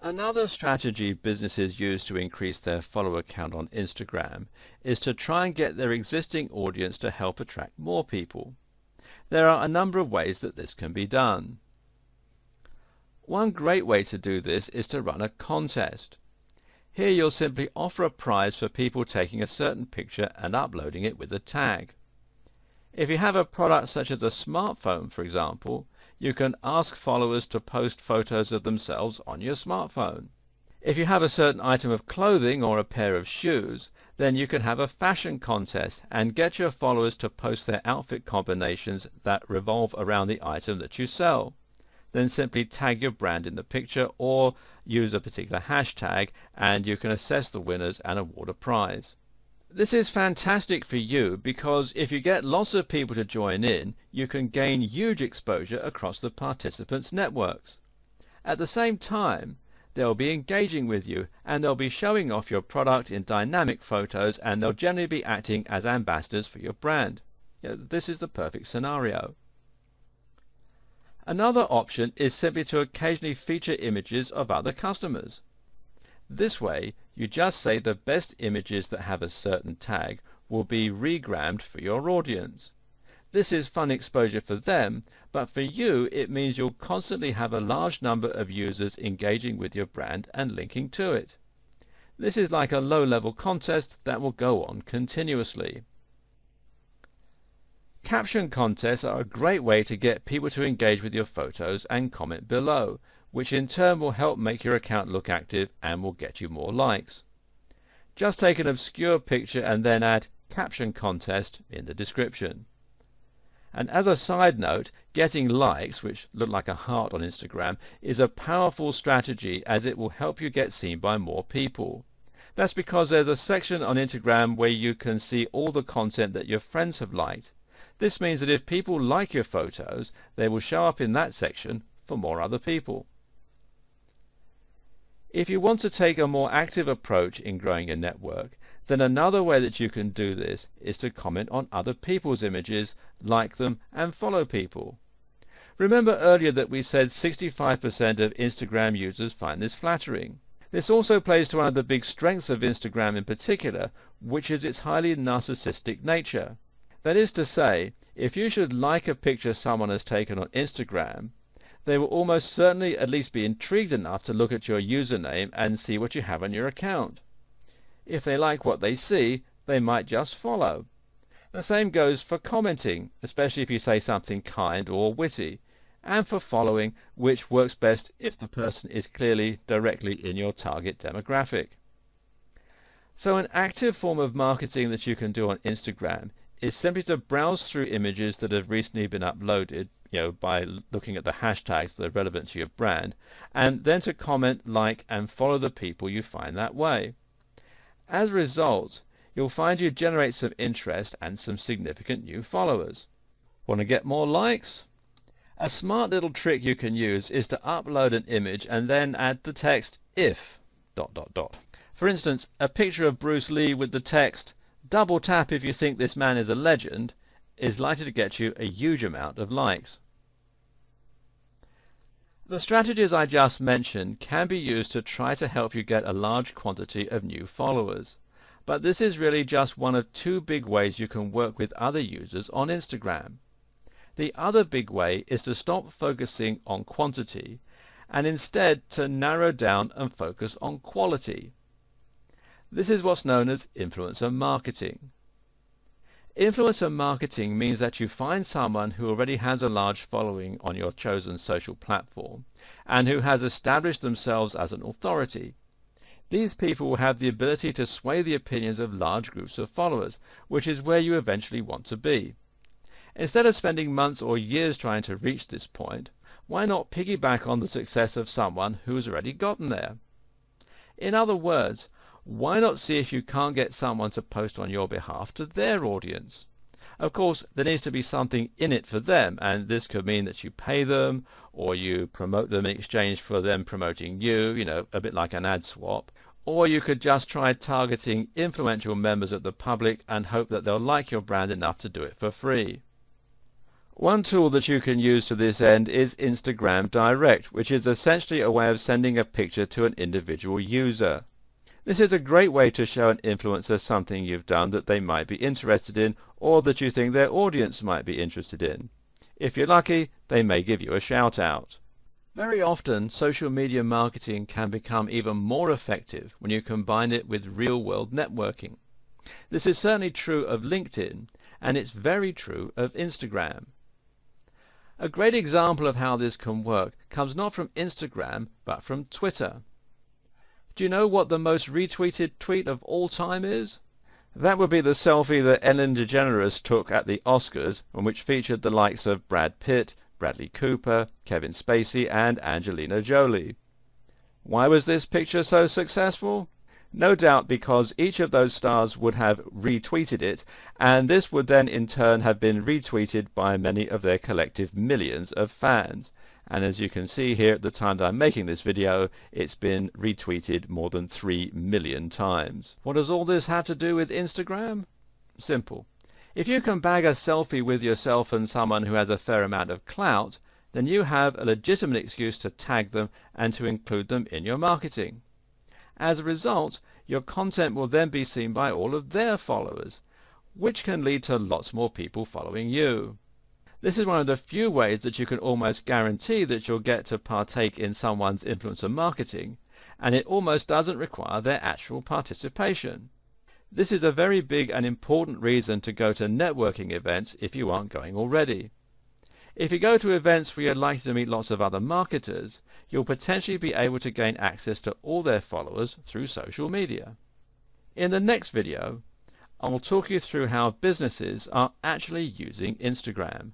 Another strategy businesses use to increase their follower count on Instagram is to try and get their existing audience to help attract more people. There are a number of ways that this can be done. One great way to do this is to run a contest. Here you'll simply offer a prize for people taking a certain picture and uploading it with a tag. If you have a product such as a smartphone, for example, you can ask followers to post photos of themselves on your smartphone. If you have a certain item of clothing or a pair of shoes, then you can have a fashion contest and get your followers to post their outfit combinations that revolve around the item that you sell. Then simply tag your brand in the picture or use a particular hashtag, and you can assess the winners and award a prize. This is fantastic for you because if you get lots of people to join in, you can gain huge exposure across the participants' networks. At the same time, they'll be engaging with you and they'll be showing off your product in dynamic photos, and they'll generally be acting as ambassadors for your brand. This is the perfect scenario. Another option is simply to occasionally feature images of other customers. This way, you just say the best images that have a certain tag will be regrammed for your audience. This is fun exposure for them, but for you it means you'll constantly have a large number of users engaging with your brand and linking to it. This is like a low-level contest that will go on continuously. Caption contests are a great way to get people to engage with your photos and comment below, which in turn will help make your account look active and will get you more likes. Just take an obscure picture and then add caption contest in the description. And as a side note, getting likes, which look like a heart on Instagram, is a powerful strategy as it will help you get seen by more people. That's because there's a section on Instagram where you can see all the content that your friends have liked. This means that if people like your photos, they will show up in that section for more other people. If you want to take a more active approach in growing your network, then another way that you can do this is to comment on other people's images, like them, and follow people. Remember earlier that we said 65% of Instagram users find this flattering. This also plays to one of the big strengths of Instagram in particular, which is its highly narcissistic nature. That is to say, if you should like a picture someone has taken on Instagram, they will almost certainly at least be intrigued enough to look at your username and see what you have on your account. If they like what they see, they might just follow. The same goes for commenting, especially if you say something kind or witty, and for following, which works best if the person is clearly directly in your target demographic. So an active form of marketing that you can do on Instagram is simply to browse through images that have recently been uploaded, by looking at the hashtags that are relevant to your brand, and then to comment, like, and follow the people you find that way. As a result, you'll find you generate some interest and some significant new followers. Want to get more likes? A smart little trick you can use is to upload an image and then add the text if ... For instance, a picture of Bruce Lee with the text "double tap if you think this man is a legend" is likely to get you a huge amount of likes. The strategies I just mentioned can be used to try to help you get a large quantity of new followers, but this is really just one of two big ways you can work with other users on Instagram. The other big way is to stop focusing on quantity and instead to narrow down and focus on quality. This is what's known as influencer marketing. Influencer marketing means that you find someone who already has a large following on your chosen social platform and who has established themselves as an authority. These people will have the ability to sway the opinions of large groups of followers, which is where you eventually want to be. Instead of spending months or years trying to reach this point, why not piggyback on the success of someone who has already gotten there? In other words, why not see if you can't get someone to post on your behalf to their audience? Of course, there needs to be something in it for them, and this could mean that you pay them, or you promote them in exchange for them promoting you, a bit like an ad swap. Or you could just try targeting influential members of the public and hope that they'll like your brand enough to do it for free. One tool that you can use to this end is Instagram Direct, which is essentially a way of sending a picture to an individual user. This is a great way to show an influencer something you've done that they might be interested in or that you think their audience might be interested in. If you're lucky, they may give you a shout out. Very often, social media marketing can become even more effective when you combine it with real-world networking. This is certainly true of LinkedIn, and it's very true of Instagram. A great example of how this can work comes not from Instagram, but from Twitter. Do you know what the most retweeted tweet of all time is? That would be the selfie that Ellen DeGeneres took at the Oscars, and which featured the likes of Brad Pitt, Bradley Cooper, Kevin Spacey, and Angelina Jolie. Why was this picture so successful? No doubt because each of those stars would have retweeted it, and this would then in turn have been retweeted by many of their collective millions of fans. And as you can see here at the time that I'm making this video, it's been retweeted more than 3 million times. What does all this have to do with Instagram? Simple. If you can bag a selfie with yourself and someone who has a fair amount of clout, then you have a legitimate excuse to tag them and to include them in your marketing. As a result, your content will then be seen by all of their followers, which can lead to lots more people following you. This is one of the few ways that you can almost guarantee that you'll get to partake in someone's influencer marketing, and it almost doesn't require their actual participation. This is a very big and important reason to go to networking events if you aren't going already. If you go to events where you're likely to meet lots of other marketers, you'll potentially be able to gain access to all their followers through social media. In the next video, I will talk you through how businesses are actually using Instagram.